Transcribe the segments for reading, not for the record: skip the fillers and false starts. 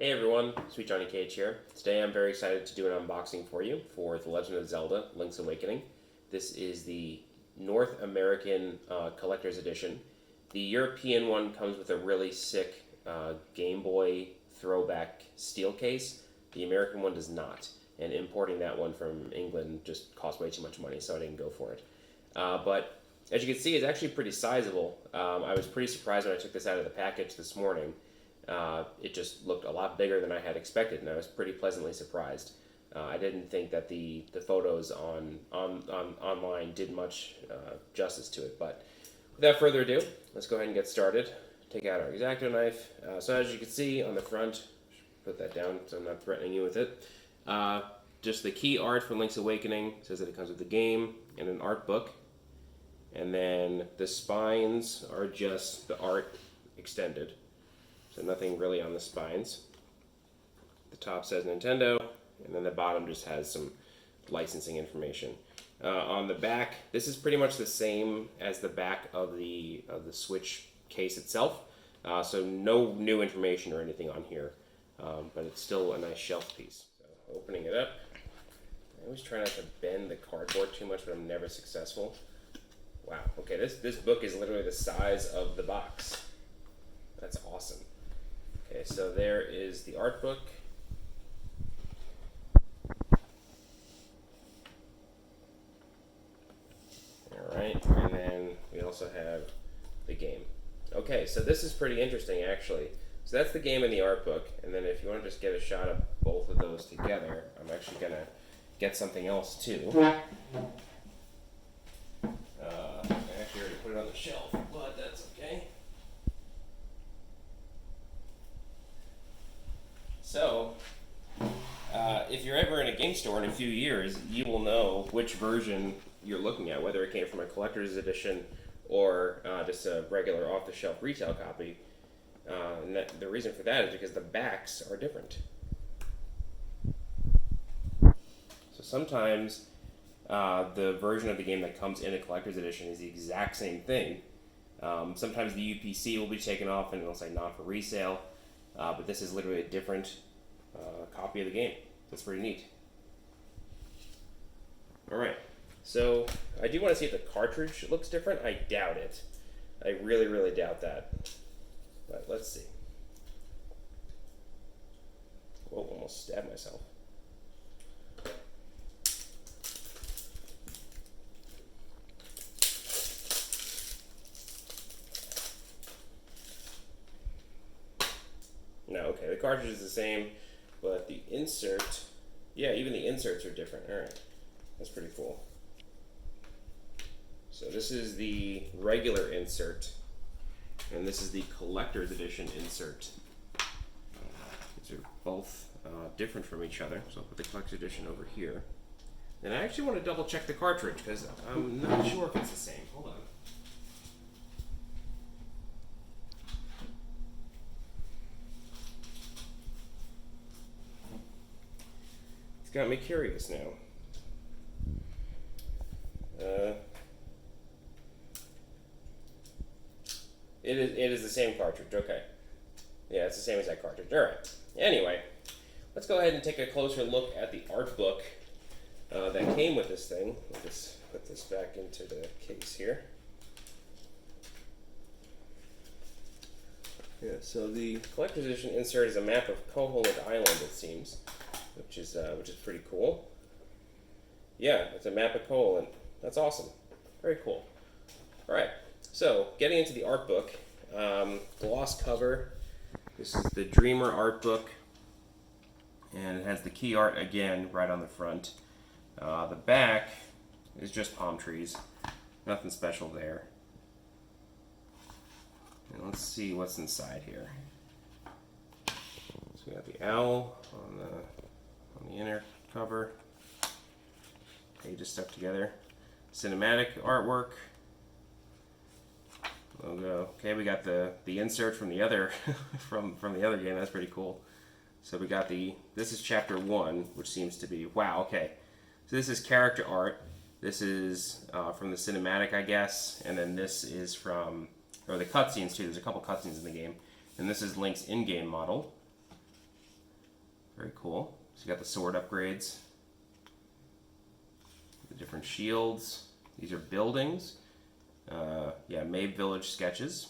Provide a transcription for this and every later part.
Hey everyone, SweetJohnnyCage here. Today I'm very excited to do an unboxing for you for The Legend of Zelda Link's Awakening. This is the North American Collector's Edition. The European one comes with a really sick Game Boy throwback steel case. The American one does not, and importing that one from England just cost way too much money, so I didn't go for it. But as you can see, it's actually pretty sizable. I was pretty surprised when I took this out of the package this morning. It just looked a lot bigger than I had expected, and I was pretty pleasantly surprised. I didn't think that the photos online did much justice to it, but without further ado, let's go ahead and get started. Take out our X-Acto knife. So as you can see on the front, put that down so I'm not threatening you with it. Just the key art for Link's Awakening. It says that it comes with the game and an art book. And then the spines are just the art extended. So nothing really on the spines. The top says Nintendo, and then the bottom just has some licensing information. On the back, this is pretty much the same as the back of the Switch case itself. So no new information or anything on here, but it's still a nice shelf piece. So opening it up, I always try not to bend the cardboard too much, but I'm never successful. Wow. Okay, this book is literally the size of the box. That's awesome. Okay, so there is the art book. Alright, and then we also have the game. Okay, so this is pretty interesting actually. So that's the game and the art book, and then if you want to just get a shot of both of those together, I'm actually going to get something else too. I actually already put it on the shelf, but that's okay. So, if you're ever in a game store in a few years, you will know which version you're looking at, whether it came from a collector's edition or just a regular off-the-shelf retail copy. And the reason for that is because the backs are different. So sometimes the version of the game that comes in a collector's edition is the exact same thing. Sometimes the UPC will be taken off and it'll say not for resale. But this is literally a different copy of the game. That's pretty neat. Alright, so I do want to see if the cartridge looks different. I doubt it. I really, really doubt that. But let's see. Whoa, almost stabbed myself. No, okay, the cartridge is the same, but the insert, yeah, even the inserts are different. Alright, that's pretty cool. So this is the regular insert, and this is the collector's edition insert. These are both different from each other, so I'll put the collector's edition over here. And I actually want to double check the cartridge, because I'm not sure if it's the same. Hold on. Got me curious now. It is the same cartridge. Okay. Yeah, it's the same as that cartridge. All right. Anyway, let's go ahead and take a closer look at the art book that came with this thing. Let's put this back into the case here. Yeah. So the collector's edition insert is a map of Koholint Island, it seems. Which is pretty cool. Yeah, it's a map of Koholint. That's awesome. Very cool. All right, so getting into the art book, gloss cover. This is the Dreamer art book, and it has the key art again right on the front. The back is just palm trees. Nothing special there. And let's see what's inside here. So we got the owl on the inner cover, pages stuck together, cinematic artwork, logo. Okay, we got the insert from the other from the other game. That's pretty cool. So we got this is chapter 1, which seems to be wow. Okay, so this is character art. This is from the cinematic, I guess, and then this is from the cutscenes too. There's a couple cutscenes in the game, and this is Link's in-game model. So you got the sword upgrades, the different shields. These are buildings. Yeah, Mabe Village sketches.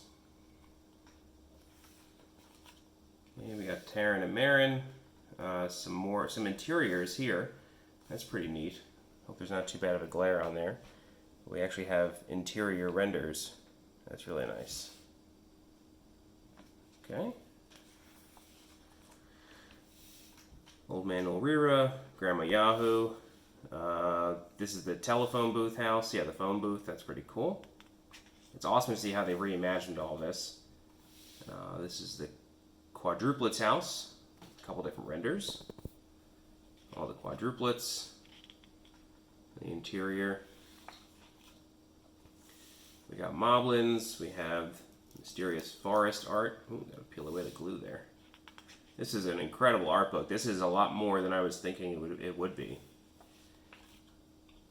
And we got Taryn and Marin. Some interiors here. That's pretty neat. Hope there's not too bad of a glare on there. We actually have interior renders. That's really nice. Okay. Old Man Ulrira, Grandma Yahoo. This is the telephone booth house. Yeah, the phone booth. That's pretty cool. It's awesome to see how they reimagined all this. This is the quadruplets house. A couple different renders. All the quadruplets. The interior. We got moblins. We have mysterious forest art. Ooh, gotta peel away the glue there. This is an incredible art book. This is a lot more than I was thinking it would be.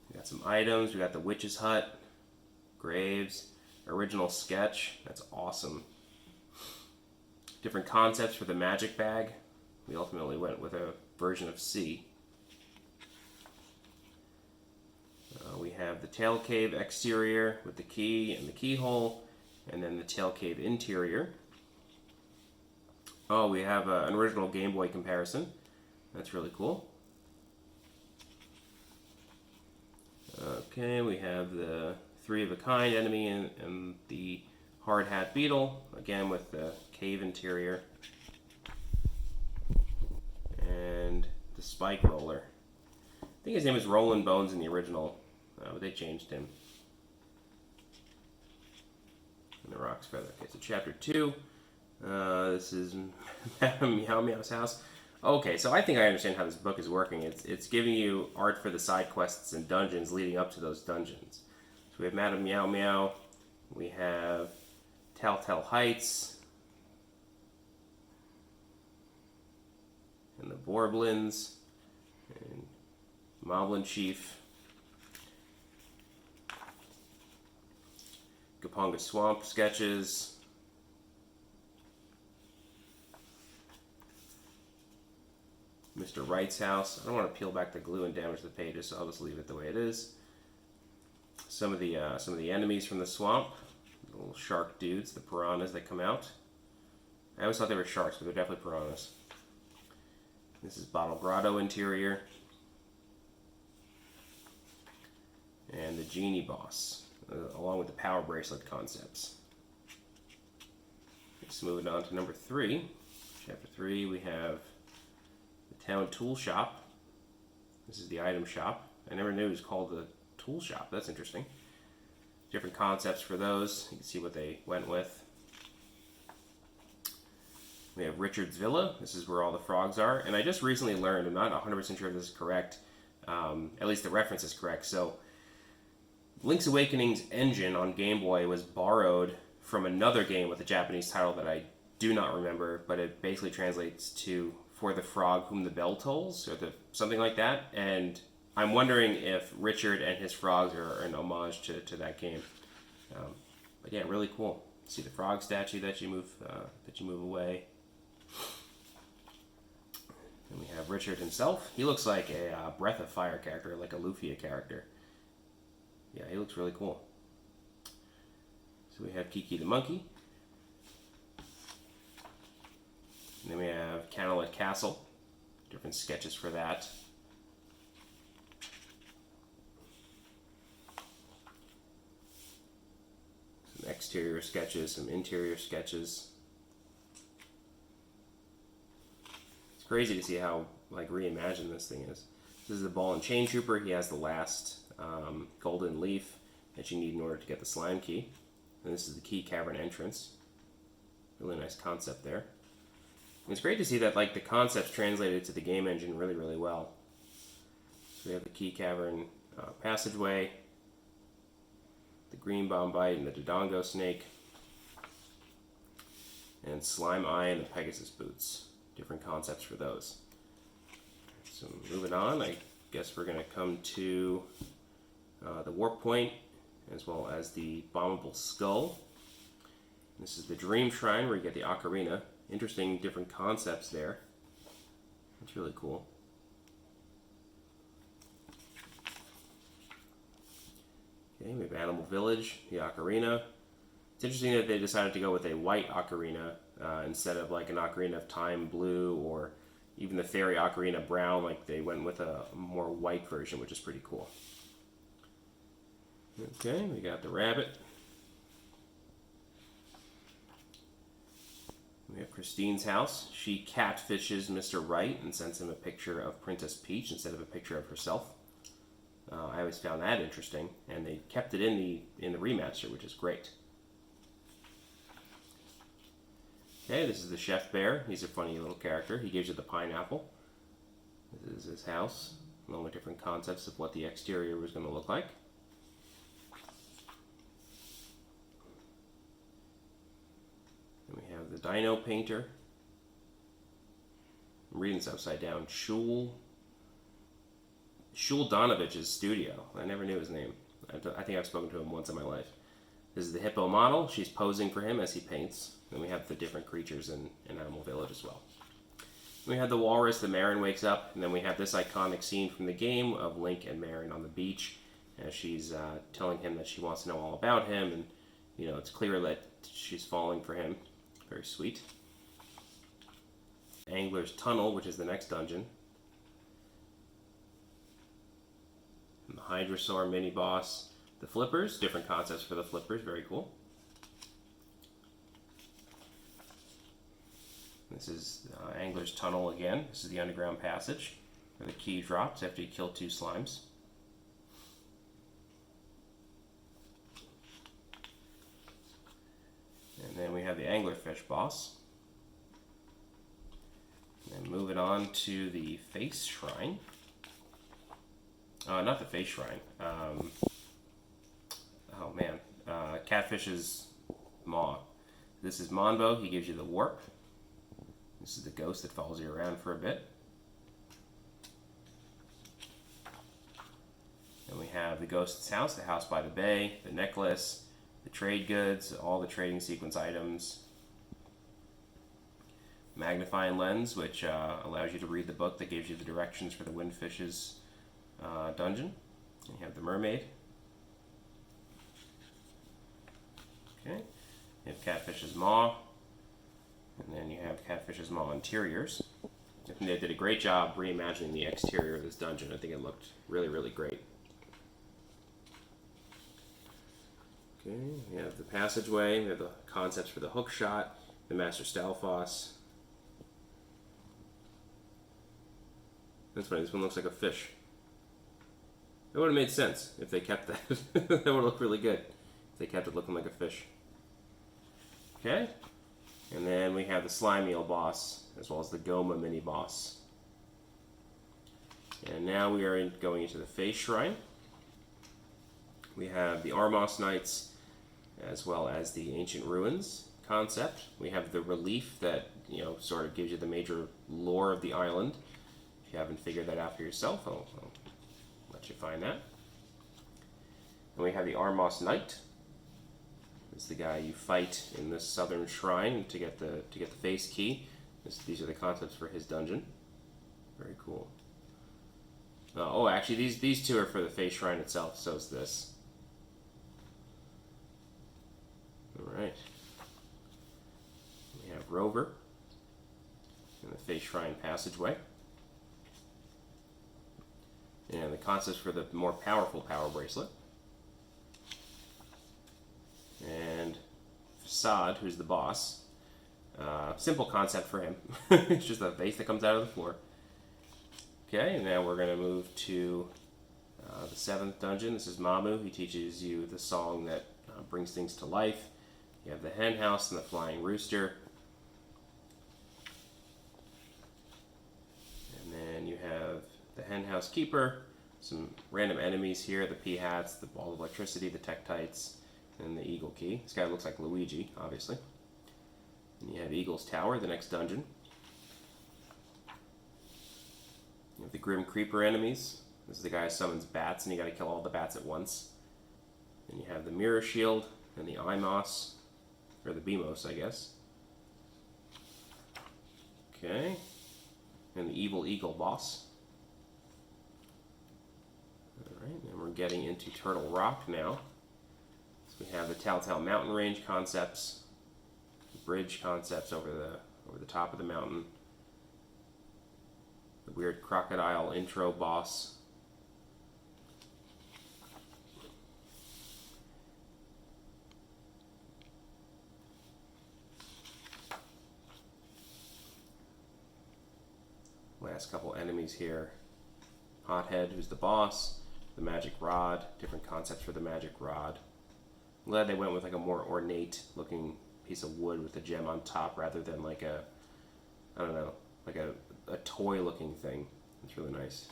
We got some items. We got the witch's hut, graves, original sketch. That's awesome. Different concepts for the magic bag. We ultimately went with a version of C. We have the tail cave exterior with the key and the keyhole, and then the tail cave interior. Oh, we have an original Game Boy comparison. That's really cool. Okay, we have the three-of-a-kind enemy and the hard hat beetle, again with the cave interior. And the spike roller. I think his name is Roland Bones in the original, but they changed him. And the Rock's Feather. Okay, so chapter 2. This is Madame Meow Meow's house. Okay, so I think I understand how this book is working. It's giving you art for the side quests and dungeons leading up to those dungeons. So we have Madame Meow Meow. We have Telltale Heights. And the Borblins. And Moblin Chief. Gaponga Swamp sketches. Mr. Wright's house. I don't want to peel back the glue and damage the pages, so I'll just leave it the way it is. Some of the enemies from the swamp, the little shark dudes, the piranhas that come out. I always thought they were sharks, but they're definitely piranhas. This is Bottle Grotto interior, and the genie boss, along with the power bracelet concepts. Just moving on to number 3. Chapter 3, we have Town Tool Shop. This is the item shop. I never knew it was called the tool shop. That's interesting. Different concepts for those. You can see what they went with. We have Richard's Villa. This is where all the frogs are. And I just recently learned, I'm not 100% sure if this is correct, at least the reference is correct. So Link's Awakening's engine on Game Boy was borrowed from another game with a Japanese title that I do not remember, but it basically translates to For the Frog Whom the Bell Tolls, or something like that. And I'm wondering if Richard and his frogs are an homage to that game. But yeah, really cool. See the frog statue that you move away. And we have Richard himself. He looks like a Breath of Fire character, like a Lufia character. Yeah, he looks really cool. So we have Kiki the monkey. And then we have Canelet Castle. Different sketches for that. Some exterior sketches, some interior sketches. It's crazy to see how reimagined this thing is. This is the Ball and Chain Trooper. He has the last golden leaf that you need in order to get the slime key. And this is the key cavern entrance. Really nice concept there. And it's great to see that the concepts translated to the game engine really, really well. So we have the key cavern passageway, the green bombite and the Dodongo snake, and Slime Eye and the Pegasus boots. Different concepts for those. So moving on, I guess we're going to come to the Warp Point, as well as the Bombable Skull. This is the Dream Shrine, where you get the Ocarina. Interesting different concepts there. That's really cool. Okay, we have Animal Village, the ocarina. It's interesting that they decided to go with a white ocarina instead of like an Ocarina of Time blue or even the Fairy Ocarina brown. Like they went with a more white version, which is pretty cool. Okay, we got the rabbit. We have Christine's house. She catfishes Mr. Right and sends him a picture of Princess Peach instead of a picture of herself. I always found that interesting, and they kept it in the remaster, which is great. Okay, this is the Chef Bear. He's a funny little character. He gives you the pineapple. This is his house, along with different concepts of what the exterior was going to look like. And we have the Dino Painter. I'm reading this upside down. Shul Donovich's studio. I never knew his name. I think I've spoken to him once in my life. This is the hippo model. She's posing for him as he paints. And we have the different creatures in Animal Village as well. We have the walrus, the Marin wakes up, and then we have this iconic scene from the game of Link and Marin on the beach as she's telling him that she wants to know all about him, and you know, it's clear that she's falling for him. Very sweet. Angler's Tunnel, which is the next dungeon. And the Hydrosaur mini boss. The flippers, different concepts for the flippers, very cool. This is Angler's Tunnel again. This is the underground passage where the key drops after you kill 2 slimes. And then we have the Anglerfish boss. And then moving on to the Face Shrine. Not the Face Shrine. Catfish's Maw. This is Monbo. He gives you the warp. This is the ghost that follows you around for a bit. Then we have the ghost's house, the house by the bay, the necklace, the trade goods, all the trading sequence items. Magnifying lens, which allows you to read the book that gives you the directions for the Windfish's dungeon. And you have the mermaid. Okay. You have Catfish's Maw. And then you have Catfish's Maw interiors. I think they did a great job reimagining the exterior of this dungeon. I think it looked really, really great. Okay, we have the passageway. We have the concepts for the hook shot, the Master Stalfos. That's funny, this one looks like a fish. It would have made sense if they kept that. That would look really good if they kept it looking like a fish. Okay, and then we have the Slime Eel boss, as well as the Goma mini boss. And now we are going into the Face Shrine. We have the Armos Knights, as well as the Ancient Ruins concept. We have the relief that, you know, sort of gives you the major lore of the island. If you haven't figured that out for yourself, I'll let you find that. And we have the Armos Knight. It's the guy you fight in this southern shrine to get the face key. These are the concepts for his dungeon. Very cool. Oh, actually, these two are for the face shrine itself. So is this. All right. We have Rover and the face shrine passageway. And the concepts for the more powerful power bracelet. And Facade, who's the boss. Simple concept for him. It's just a vase that comes out of the floor. Okay, and now we're going to move to the 7th dungeon. This is Mamu. He teaches you the song that brings things to life. You have the hen house and the flying rooster. And then you have the hen house keeper. Some random enemies here. The Peahats, the ball of electricity, the Tektites, and the Eagle Key. This guy looks like Luigi, obviously. And you have Eagle's Tower, the next dungeon. You have the Grim Creeper enemies. This is the guy who summons bats, and you got to kill all the bats at once. And you have the Mirror Shield and the Imos, or the Beamos, I guess. Okay. And the Evil Eagle boss. Alright, and we're getting into Turtle Rock now. So we have the Telltale Mountain Range concepts, bridge concepts over the top of the mountain, the weird crocodile intro boss. Last couple enemies here. Hothead, who's the boss, the magic rod, different concepts for the magic rod. I'm glad they went with like a more ornate looking piece of wood with a gem on top rather than like a, I don't know, like a toy looking thing. It's really nice.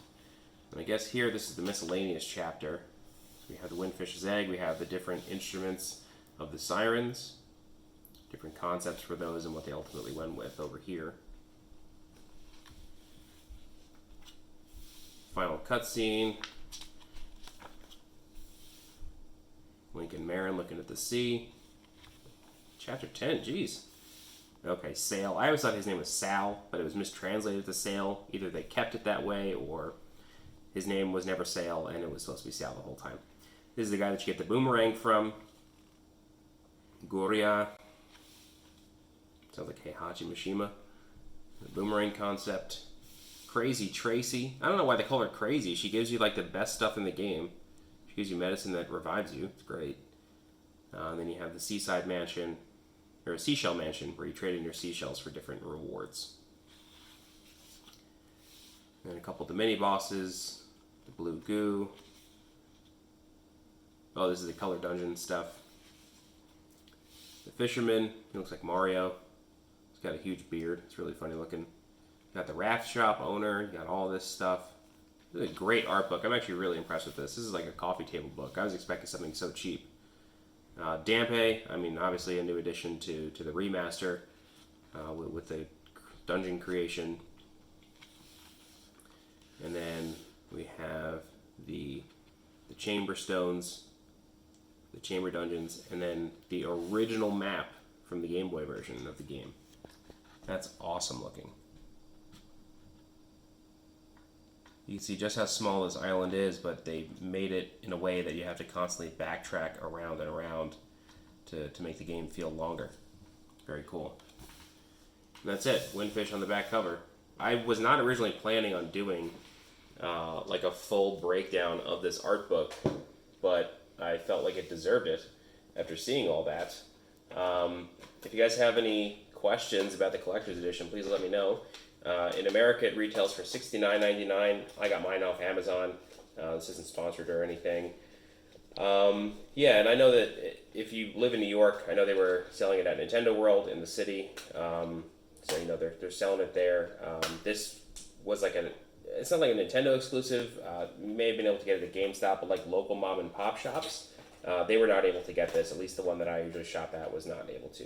And I guess here this is the miscellaneous chapter. So we have the windfish's egg, we have the different instruments of the sirens, different concepts for those and what they ultimately went with over here. Final cutscene. Link and Marin looking at the sea. Chapter 10, geez. Okay, Sail. I always thought his name was Sal, but it was mistranslated to Sail. Either they kept it that way, or his name was never Sail, and it was supposed to be Sal the whole time. This is the guy that you get the boomerang from. Guria. Sounds like Heihachi Mishima. The boomerang concept. Crazy Tracy. I don't know why they call her crazy. She gives you like the best stuff in the game. She gives you medicine that revives you. It's great. And then you have the Seaside Mansion, or a Seashell Mansion, where you trade in your seashells for different rewards. And a couple of the mini bosses, the blue goo. Oh, this is the color dungeon stuff. The fisherman, he looks like Mario. He's got a huge beard. It's really funny looking. You got the raft shop owner. You got all this stuff. This is a great art book. I'm actually really impressed with this. This is like a coffee table book. I was expecting something so cheap. Dampe, I mean, obviously a new addition to the remaster with the dungeon creation. And then we have the chamber stones, the chamber dungeons, and then the original map from the Game Boy version of the game. That's awesome looking. You can see just how small this island is, but they made it in a way that you have to constantly backtrack around and around to make the game feel longer. Very cool. And that's it. Windfish on the back cover. I was not originally planning on doing like a full breakdown of this art book, but I felt like it deserved it after seeing all that. If you guys have any questions about the collector's edition, please let me know. In America, it retails for $69.99. I got mine off Amazon. This isn't sponsored or anything. Yeah, and I know that if you live in New York, I know they were selling it at Nintendo World in the city. So, you know, they're selling it there. This was like it's not like a Nintendo exclusive. You may have been able to get it at GameStop, but like local mom and pop shops, they were not able to get this. At least the one that I usually shop at was not able to.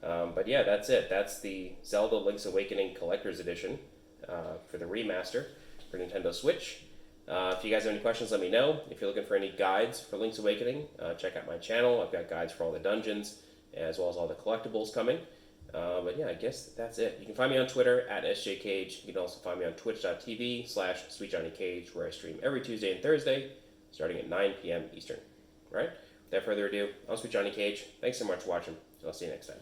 But yeah, that's it. That's the Zelda Link's Awakening Collector's Edition for the remaster for Nintendo Switch. If you guys have any questions, let me know. If you're looking for any guides for Link's Awakening, check out my channel. I've got guides for all the dungeons, as well as all the collectibles coming. But yeah, I guess that's it. You can find me on Twitter at SJCage. You can also find me on twitch.tv/SweetJohnnyCage, where I stream every Tuesday and Thursday, starting at 9 p.m. Eastern. All right? Without further ado, I'm SweetJohnnyCage. Thanks so much for watching. I'll see you next time.